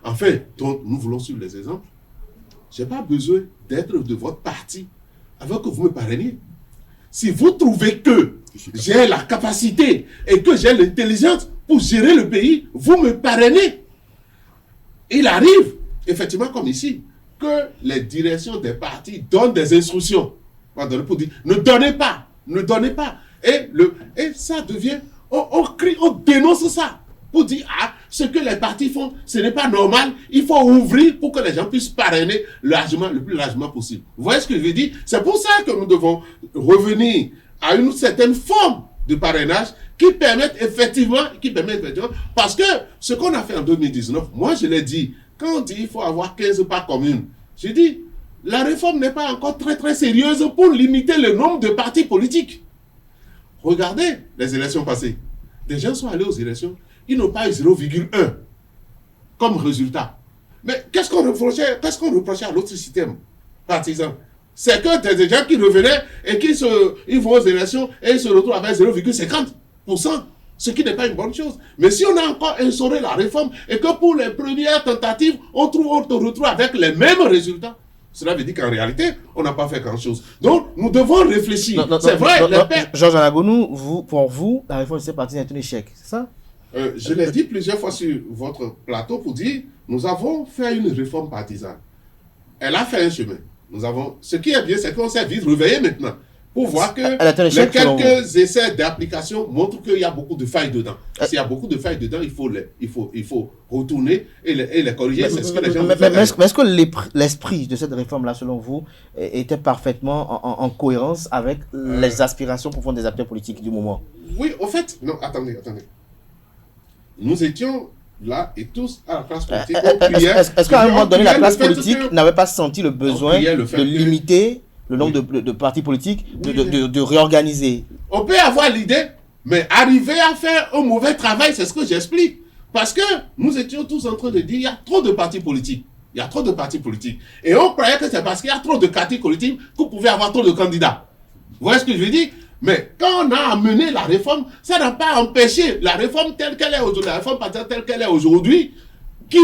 enfin, dont nous voulons suivre les exemples, je n'ai pas besoin d'être de votre parti avant que vous me parrainiez. Si vous trouvez que j'ai la capacité et que j'ai l'intelligence pour gérer le pays, vous me parrainez. Il arrive, effectivement, comme ici, que les directions des partis donnent des instructions pour dire ne donnez pas. Et ça devient, on crie, on dénonce ça pour dire ce que les partis font, ce n'est pas normal, il faut ouvrir pour que les gens puissent parrainer le plus largement possible. Vous voyez ce que je veux dire? C'est pour ça que nous devons revenir à une certaine forme de parrainage qui permettent effectivement, parce que ce qu'on a fait en 2019, moi je l'ai dit, quand on dit qu'il faut avoir 15 parts communes, j'ai dit, la réforme n'est pas encore très très sérieuse pour limiter le nombre de partis politiques. Regardez les élections passées. Des gens sont allés aux élections, ils n'ont pas eu 0,1 comme résultat. Mais qu'est-ce qu'on reprochait à l'autre système partisan? C'est que des gens qui revenaient et ils vont aux élections et ils se retrouvent avec 0,50%, ce qui n'est pas une bonne chose. Mais si on a encore instauré la réforme et que pour les premières tentatives, on se retrouve avec les mêmes résultats, cela veut dire qu'en réalité, on n'a pas fait grand-chose. Donc, nous devons réfléchir. C'est vrai, Georges Anagonou, pour vous, la réforme de ces partis est un échec, c'est ça? Je l'ai dit plusieurs fois sur votre plateau pour dire, nous avons fait une réforme partisane. Elle a fait un chemin. Ce qui est bien, c'est qu'on s'est vite réveillé maintenant pour voir que les quelques essais d'application montrent qu'il y a beaucoup de failles dedans. S'il y a beaucoup de failles dedans, il faut retourner et les corriger. C'est ce que les gens mais est-ce que l'esprit de cette réforme-là, selon vous, était parfaitement en cohérence avec les aspirations profondes des acteurs politiques du moment? Oui, au fait, non, attendez. Nous étions là et tous à la classe politique. Est-ce qu'à un moment donné, la classe politique n'avait pas senti le besoin de limiter le nombre de partis politiques, de réorganiser? On peut avoir l'idée, mais arriver à faire un mauvais travail, c'est ce que j'explique. Parce que nous étions tous en train de dire, il y a trop de partis politiques. Et on croyait que c'est parce qu'il y a trop de partis politiques qu'on pouvait avoir trop de candidats. Vous voyez ce que je veux dire? Mais quand on a amené la réforme, ça n'a pas empêché la réforme telle qu'elle est aujourd'hui, la réforme partisane telle qu'elle est aujourd'hui. Qui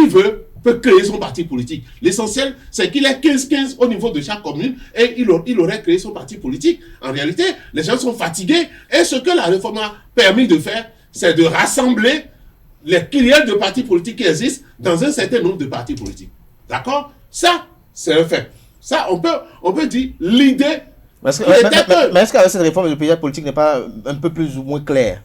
peut créer son parti politique. L'essentiel, c'est qu'il ait 15-15 au niveau de chaque commune et il aurait créé son parti politique. En réalité, les gens sont fatigués et ce que la réforme a permis de faire, c'est de rassembler les clients de partis politiques qui existent dans un certain nombre de partis politiques. D'accord? Ça, c'est un fait. Ça, on peut dire l'idée. Mais est-ce qu'avec cette réforme, le paysage politique n'est pas un peu plus ou moins clair?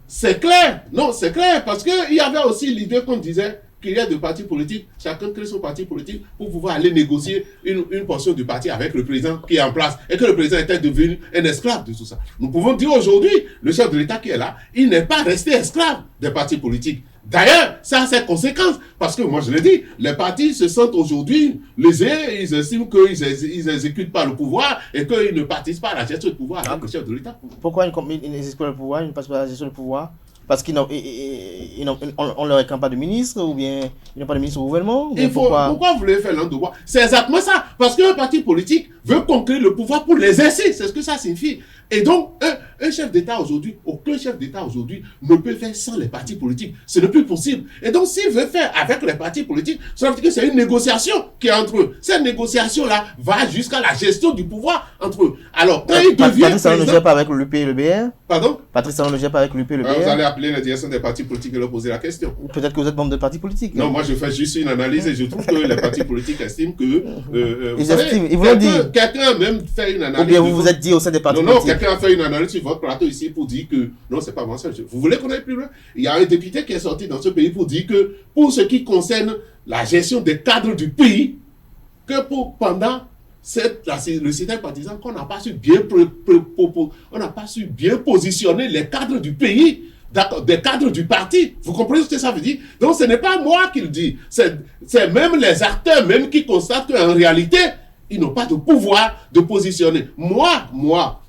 C'est clair. Non, c'est clair. Parce qu'il y avait aussi l'idée qu'on disait qu'il y a des partis politiques, chacun crée son parti politique pour pouvoir aller négocier une portion du parti avec le président qui est en place et que le président était devenu un esclave de tout ça. Nous pouvons dire aujourd'hui, le chef de l'État qui est là, il n'est pas resté esclave des partis politiques. D'ailleurs, ça a ses conséquences, parce que moi je l'ai dit, les partis se sentent aujourd'hui lésés, ils estiment qu'ils n'exécutent pas le pouvoir et qu'ils ne participent pas à la gestion du pouvoir avec le chef de l'État. Pourquoi ils n'exécutent pas le pouvoir, ils ne participent pas à la gestion du pouvoir? Parce qu'on ne leur réclame pas de ministre, ou bien ils n'ont pas de ministre au gouvernement? Pourquoi vous voulez faire l'un de voir? C'est exactement ça, parce qu'un parti politique veut conquérir le pouvoir pour l'exercer, c'est ce que ça signifie. Et donc, un chef d'État aujourd'hui, aucun chef d'État aujourd'hui ne peut faire sans les partis politiques. Ce n'est plus possible. Et donc, s'il veut faire avec les partis politiques, ça veut dire que c'est une négociation qui est entre eux. Cette négociation-là va jusqu'à la gestion du pouvoir entre eux. Alors, quand il devient Patrice Talon ne gère pas avec l'UP et le BR? Pardon? Patrice Talon ne gère pas avec l'UP et le BR? Vous allez appeler la direction des partis politiques et leur poser la question. Peut-être que vous êtes membre de partis politiques. Non, moi je fais juste une analyse et je trouve que les partis politiques estiment que... ils vous l'ont dit. Quelqu'un a même fait une analyse... Ou bien vous vous êtes dit au sein des partis politiques. Non, quelqu'un a fait une analyse sur votre plateau ici pour dire que... Non, c'est pas moi ça. Vous voulez qu'on aille plus loin? Il y a un député qui est sorti dans ce pays pour dire que pour ce qui concerne la gestion des cadres du pays, que pendant le système partisan, qu'on n'a pas su bien positionner les cadres du pays des cadres du parti. Vous comprenez ce que ça veut dire? Donc ce n'est pas moi qui le dis, c'est même les acteurs même qui constatent qu'en réalité, ils n'ont pas de pouvoir de positionner. Moi,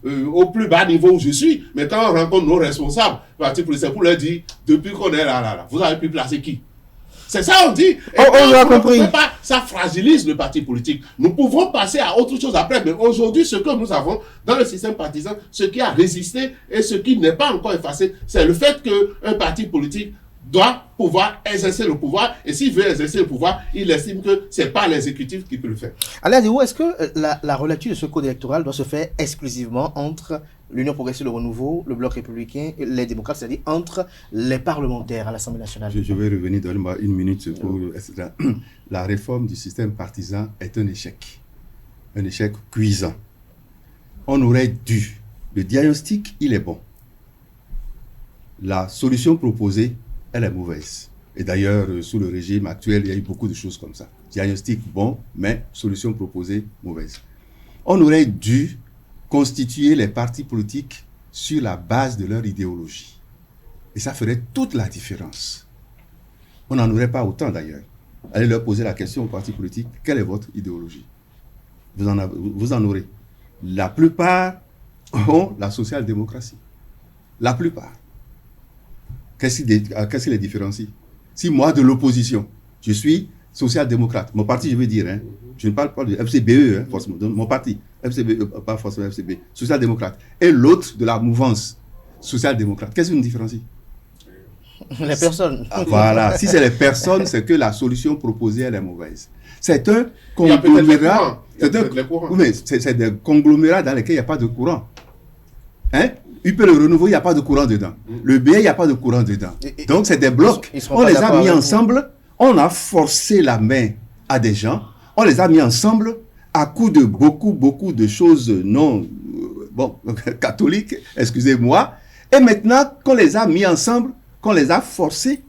au plus bas niveau où je suis, mais quand on rencontre nos responsables, parti politique, pour leur dire, depuis qu'on est là, vous avez pu placer qui? C'est ça on dit. On l'a compris. Ça fragilise le parti politique. Nous pouvons passer à autre chose après, mais aujourd'hui, ce que nous avons dans le système partisan, ce qui a résisté et ce qui n'est pas encore effacé, c'est le fait qu'un parti politique doit pouvoir exercer le pouvoir, et s'il veut exercer le pouvoir, il estime que ce n'est pas l'exécutif qui peut le faire. Alain Adéo, est-ce que la relecture de ce code électoral doit se faire exclusivement entre l'Union progressiste, le Renouveau, le Bloc républicain et les démocrates, c'est-à-dire entre les parlementaires à l'Assemblée nationale? Je vais revenir, donnez-moi une minute pour... La réforme du système partisan est un échec cuisant. On aurait dû... Le diagnostic, il est bon. La solution proposée, elle est mauvaise. Et d'ailleurs, sous le régime actuel, il y a eu beaucoup de choses comme ça. Diagnostic bon, mais solution proposée mauvaise. On aurait dû constituer les partis politiques sur la base de leur idéologie. Et ça ferait toute la différence. On n'en aurait pas autant d'ailleurs. Allez leur poser la question aux partis politiques, quelle est votre idéologie? Vous en aurez. La plupart ont la social-démocratie. La plupart. Qu'est-ce qui les différencie? Si moi, de l'opposition, je suis social-démocrate, mon parti, je veux dire, hein, je ne parle pas du FCBE, hein, forcément, mon parti, FCBE, pas forcément FCB, social-démocrate, et l'autre de la mouvance social-démocrate, qu'est-ce qui nous différencie? Les personnes. Ah, voilà, si c'est les personnes, c'est que la solution proposée, elle est mauvaise. C'est un conglomérat, c'est des conglomérats dans lesquels il n'y a pas de courant. Hein? UP le Renouveau, il n'y a pas de courant dedans. Le BA, il n'y a pas de courant dedans. Donc, c'est des blocs. On les a mis ensemble. On a forcé la main à des gens. On les a mis ensemble à coup de beaucoup de choses non catholiques, excusez-moi. Et maintenant, qu'on les a mis ensemble, qu'on les a forcés,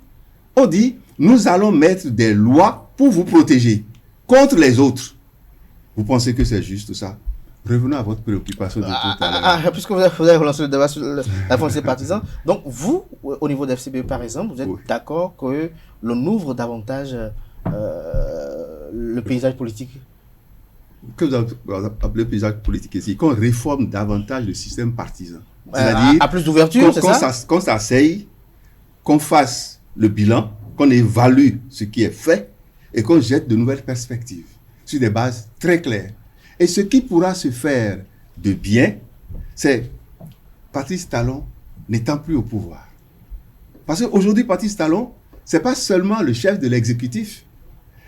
on dit, nous allons mettre des lois pour vous protéger contre les autres. Vous pensez que c'est juste ça? Revenons à votre préoccupation de tout à l'heure. Puisque vous avez relancé le débat sur la foncière partisan, donc vous, au niveau de FCB par exemple, vous êtes d'accord que l'on ouvre davantage le paysage politique? Que vous appelez le paysage politique ici? Qu'on réforme davantage le système partisan. C'est-à-dire, à plus d'ouverture, c'est ça? Qu'on s'asseye, qu'on fasse le bilan, qu'on évalue ce qui est fait et qu'on jette de nouvelles perspectives sur des bases très claires. Et ce qui pourra se faire de bien, c'est Patrice Talon n'étant plus au pouvoir. Parce qu'aujourd'hui, Patrice Talon, ce n'est pas seulement le chef de l'exécutif,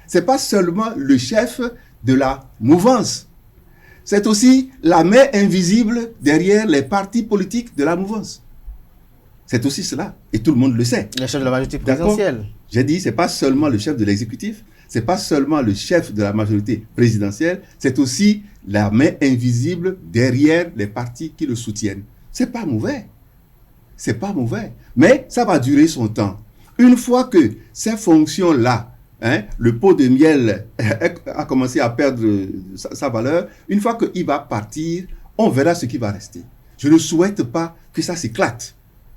ce n'est pas seulement le chef de la mouvance, c'est aussi la main invisible derrière les partis politiques de la mouvance. C'est aussi cela, et tout le monde le sait. Le chef de la majorité présidentielle. J'ai dit, ce n'est pas seulement le chef de l'exécutif, ce n'est pas seulement le chef de la majorité présidentielle, c'est aussi la main invisible derrière les partis qui le soutiennent. C'est pas mauvais. C'est pas mauvais. Mais ça va durer son temps. Une fois que ces fonctions-là, hein, le pot de miel a commencé à perdre sa valeur, une fois qu'il va partir, on verra ce qui va rester. Je ne souhaite pas que ça s'éclate.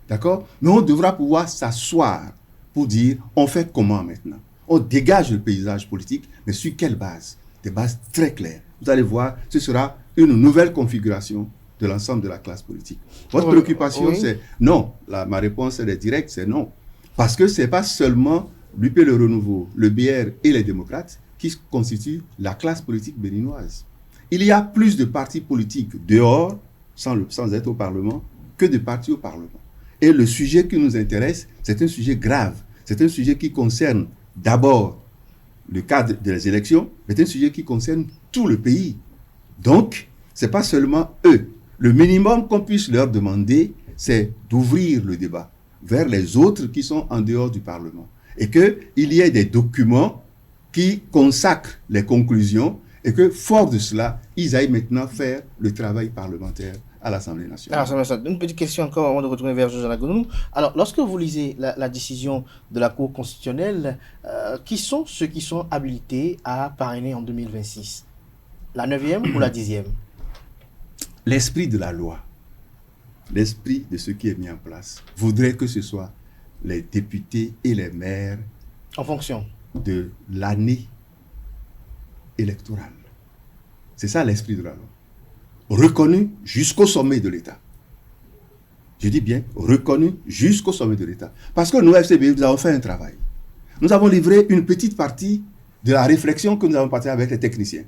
D'accord? Mais on devra pouvoir s'asseoir pour dire, on fait comment maintenant? On dégage le paysage politique, mais sur quelle base? Des bases très claires. Vous allez voir, ce sera une nouvelle configuration de l'ensemble de la classe politique. Votre préoccupation, c'est non. Ma réponse, elle est directe, c'est non. Parce que ce n'est pas seulement l'UP le Renouveau, le BR et les démocrates qui constituent la classe politique béninoise. Il y a plus de partis politiques dehors, sans être au Parlement, que de partis au Parlement. Et le sujet qui nous intéresse, c'est un sujet grave. C'est un sujet qui concerne d'abord le cadre des élections, mais c'est un sujet qui concerne tout le pays. Donc, ce n'est pas seulement eux. Le minimum qu'on puisse leur demander, c'est d'ouvrir le débat vers les autres qui sont en dehors du Parlement. Et qu'il y ait des documents qui consacrent les conclusions et que, fort de cela, ils aillent maintenant faire le travail parlementaire à l'Assemblée nationale. Alors, une petite question encore avant de retourner vers José Lagounou. Alors, lorsque vous lisez la décision de la Cour constitutionnelle, qui sont ceux qui sont habilités à parrainer en 2026? La 9e ou la 10e? L'esprit de la loi l'esprit de ce qui est mis en place voudrait que ce soit les députés et les maires En fonction. de l'année électorale. C'est ça l'esprit de la loi. Reconnu jusqu'au sommet de l'État. Je dis bien reconnu jusqu'au sommet de l'État. Parce que nous, FCB, nous avons fait un travail. Nous avons livré une petite partie de la réflexion que nous avons partagée avec les techniciens.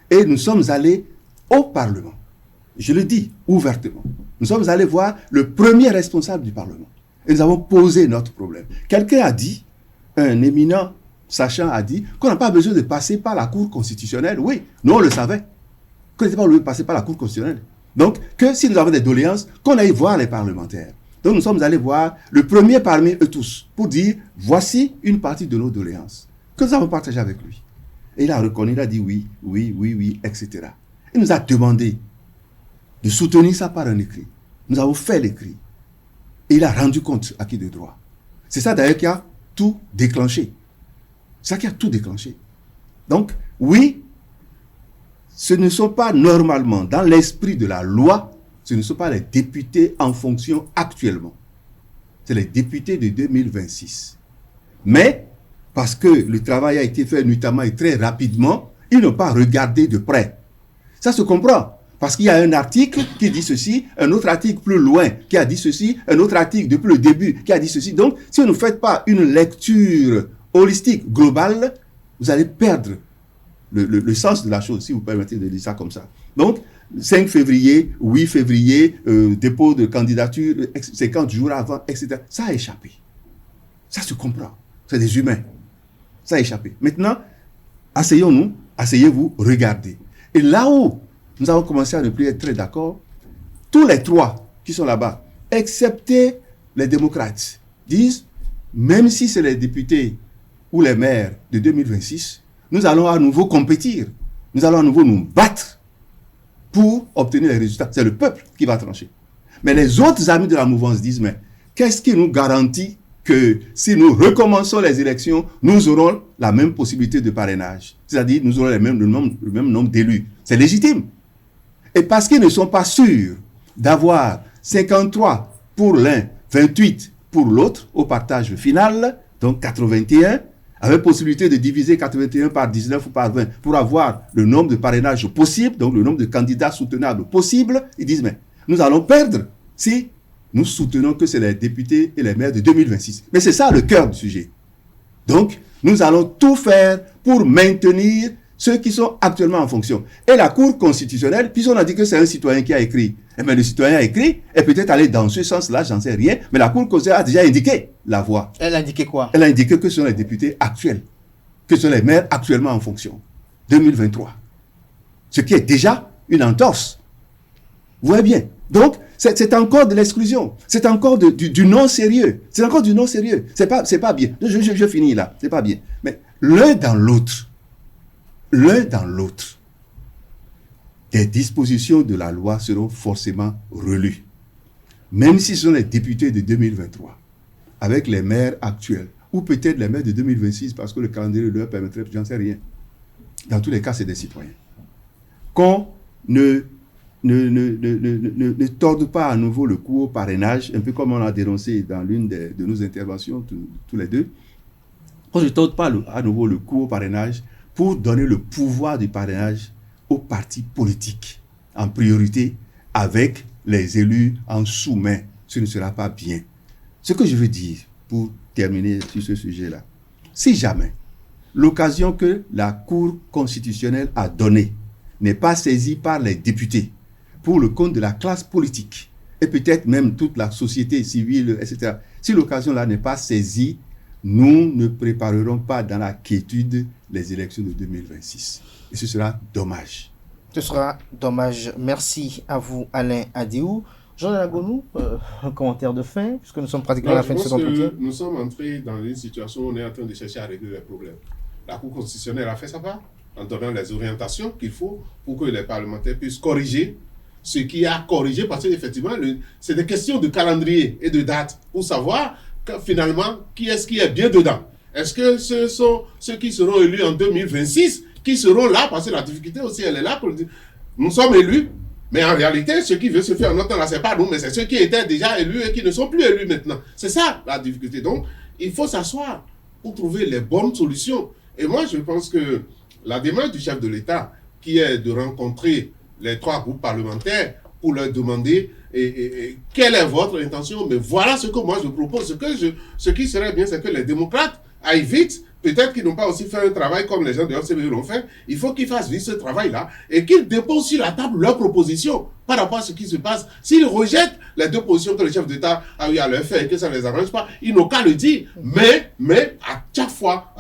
Et nous sommes allés au Parlement. Je le dis ouvertement. Nous sommes allés voir le premier responsable du Parlement. Et nous avons posé notre problème. Quelqu'un a dit, un éminent sachant a dit, qu'on n'a pas besoin de passer par la Cour constitutionnelle. Oui, nous on le savait. Qu'on n'était pas obligé de passer par la Cour constitutionnelle. Donc, que si nous avons des doléances, qu'on aille voir les parlementaires. Donc, nous sommes allés voir le premier parmi eux tous pour dire, voici une partie de nos doléances que nous avons partagées avec lui. Et il a reconnu, il a dit oui, oui, oui, oui, etc. Il nous a demandé de soutenir ça par un écrit. Nous avons fait l'écrit. Et il a rendu compte à qui de droit. C'est ça d'ailleurs qui a tout déclenché. C'est ça qui a tout déclenché. Donc, oui, ce ne sont pas normalement, dans l'esprit de la loi, ce ne sont pas les députés en fonction actuellement. C'est les députés de 2026. Mais, parce que le travail a été fait notamment et très rapidement, ils n'ont pas regardé de près. Ça se comprend. Parce qu'il y a un article qui dit ceci, un autre article plus loin qui a dit ceci, un autre article depuis le début qui a dit ceci. Donc, si vous ne faites pas une lecture holistique, globale, vous allez perdre le sens de la chose, si vous permettez de dire ça comme ça. Donc, 5 février, 8 février, dépôt de candidature, 50 jours avant, etc. Ça a échappé. Ça se comprend. C'est des humains. Ça a échappé. Maintenant, asseyons-nous, asseyez-vous, regardez. Et là où nous avons commencé à ne plus être très d'accord, tous les trois qui sont là-bas, excepté les démocrates, disent, même si c'est les députés ou les maires de 2026, nous allons à nouveau compétir. Nous allons à nouveau nous battre pour obtenir les résultats. C'est le peuple qui va trancher. Mais les autres amis de la mouvance disent, mais qu'est-ce qui nous garantit que si nous recommençons les élections, nous aurons la même possibilité de parrainage? C'est-à-dire, nous aurons le même nombre d'élus. C'est légitime. Et parce qu'ils ne sont pas sûrs d'avoir 53 pour l'un, 28 pour l'autre, au partage final, donc 81, avec possibilité de diviser 81 par 19 ou par 20 pour avoir le nombre de parrainages possible, donc le nombre de candidats soutenables possible, ils disent, mais nous allons perdre si nous soutenons que c'est les députés et les maires de 2026. Mais c'est ça le cœur du sujet. Donc, nous allons tout faire pour maintenir ceux qui sont actuellement en fonction. Et la Cour constitutionnelle, puisqu'on a dit que c'est un citoyen qui a écrit, eh bien le citoyen a écrit, et peut-être aller dans ce sens-là, j'en sais rien, mais la Cour constitutionnelle a déjà indiqué la voie. Elle a indiqué quoi? Elle a indiqué que ce sont les députés actuels, que ce sont les maires actuellement en fonction. 2023. Ce qui est déjà une entorse. Vous voyez bien. Donc, c'est encore de l'exclusion. C'est encore du non-sérieux. C'est encore du non-sérieux. C'est pas bien. Je finis là. C'est pas bien. Mais l'un dans l'autre, des dispositions de la loi seront forcément relues. Même si ce sont les députés de 2023, avec les maires actuels, ou peut-être les maires de 2026, parce que le calendrier leur permettrait, j'en sais rien. Dans tous les cas, c'est des citoyens. Qu'on ne torde pas à nouveau le cou au parrainage, un peu comme on a dénoncé dans l'une de nos interventions, tous les deux, qu'on ne torde pas à nouveau le cou au parrainage pour donner le pouvoir du parrainage aux partis politiques, en priorité avec les élus en sous-main. Ce ne sera pas bien. Ce que je veux dire, pour terminer sur ce sujet-là, si jamais l'occasion que la Cour constitutionnelle a donnée n'est pas saisie par les députés pour le compte de la classe politique, et peut-être même toute la société civile, etc., si l'occasion-là n'est pas saisie, nous ne préparerons pas dans la quiétude les élections de 2026. Et ce sera dommage. Ce sera dommage. Merci à vous, Alain Adéou. Jean-Alain Gonou, un commentaire de fin, puisque nous sommes pratiquement à la fin de cet entretien. Nous sommes entrés dans une situation où on est en train de chercher à régler les problèmes. La Cour constitutionnelle a fait sa part en donnant les orientations qu'il faut pour que les parlementaires puissent corriger ce qui a corrigé, parce qu'effectivement, c'est des questions de calendrier et de date pour savoir que, finalement qui est-ce qui est bien dedans. Est-ce que ce sont ceux qui seront élus en 2026 qui seront là, parce que la difficulté aussi, elle est là pour dire, nous sommes élus, Mais en réalité, ceux qui veulent se faire entendre là, ce n'est pas nous, mais c'est ceux qui étaient déjà élus et qui ne sont plus élus maintenant. C'est ça la difficulté. Donc, il faut s'asseoir pour trouver les bonnes solutions. Et moi, je pense que la démarche du chef de l'État, qui est de rencontrer les 3 groupes parlementaires pour leur demander quelle est votre intention, mais voilà ce que moi je propose. Ce qui serait bien, c'est que les démocrates aillent vite. Peut-être qu'ils n'ont pas aussi fait un travail comme les gens de l'OCDE l'ont fait. Il faut qu'ils fassent vite ce travail-là et qu'ils déposent sur la table leurs propositions par rapport à ce qui se passe. S'ils rejettent les 2 positions que le chef d'État a eu à leur faire et que ça ne les arrange pas, ils n'ont qu'à le dire. Mais à chaque fois,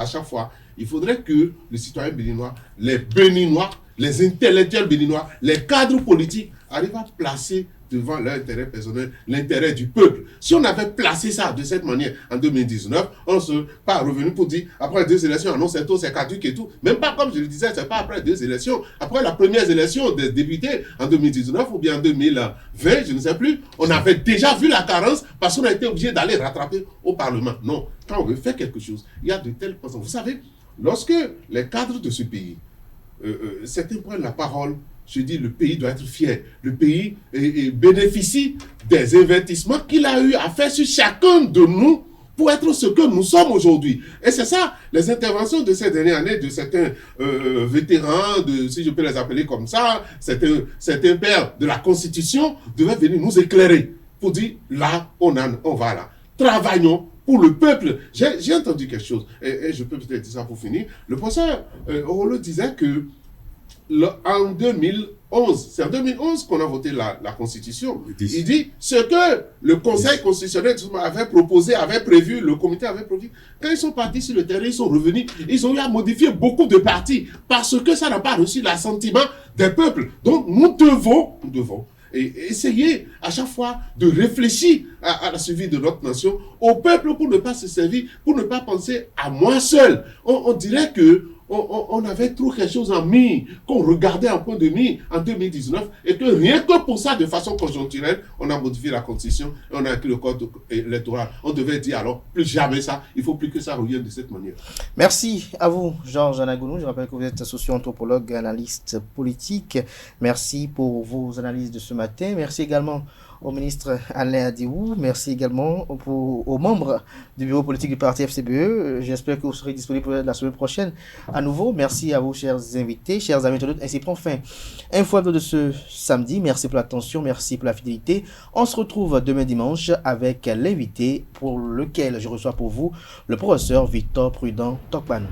il faudrait que les citoyens béninois, les béninois, les intellectuels béninois, les cadres politiques arrivent à placer devant leur intérêt personnel, l'intérêt du peuple. Si on avait placé ça de cette manière en 2019, on ne serait pas revenu pour dire, après 2 élections, non, c'est caduc et tout. Même pas, comme je le disais, c'est pas après 2 élections. Après la première élection des députés en 2019 ou bien en 2020, je ne sais plus, on avait déjà vu la carence parce qu'on a été obligé d'aller rattraper au Parlement. Non, quand on veut faire quelque chose, il y a de telles personnes. Vous savez, lorsque les cadres de ce pays, certains prennent la parole, je dis, le pays doit être fier. Le pays bénéficie des investissements qu'il a eu à faire sur chacun de nous pour être ce que nous sommes aujourd'hui. Et c'est ça, les interventions de ces dernières années de certains vétérans, si je peux les appeler comme ça, certains pères de la Constitution, devaient venir nous éclairer pour dire, là, on va là. Travaillons pour le peuple. J'ai entendu quelque chose, et je peux peut-être dire ça pour finir. Le professeur Orolo disait que en 2011, c'est en 2011 qu'on a voté la Constitution. Il dit ce que le Conseil constitutionnel avait proposé, avait prévu, le comité avait prévu. Quand ils sont partis sur le terrain, ils sont revenus, ils ont eu à modifier beaucoup de parties parce que ça n'a pas reçu l'assentiment des peuples. Donc nous devons essayer à chaque fois de réfléchir à la survie de notre nation, au peuple, pour ne pas se servir, pour ne pas penser à moi seul. On dirait que on avait trop quelque chose en mire, qu'on regardait en point de mire en 2019, et que rien que pour ça, de façon conjoncturelle, on a modifié la Constitution et on a écrit le code électoral. On devait dire alors, plus jamais ça, il ne faut plus que ça revienne de cette manière. Merci à vous, Georges Anagounou. Je rappelle que vous êtes socio-anthropologue, analyste politique. Merci pour vos analyses de ce matin. Merci également au ministre Alain Adiou. Merci également aux membres du bureau politique du parti FCBE. J'espère que vous serez disponible la semaine prochaine à nouveau. Merci à vous, chers invités, chers amis internautes. Ainsi prend fin Info Hebdo de ce samedi. Merci pour l'attention, merci pour la fidélité. On se retrouve demain dimanche avec l'invité pour lequel je reçois pour vous le professeur Victor Prudent Tokpan.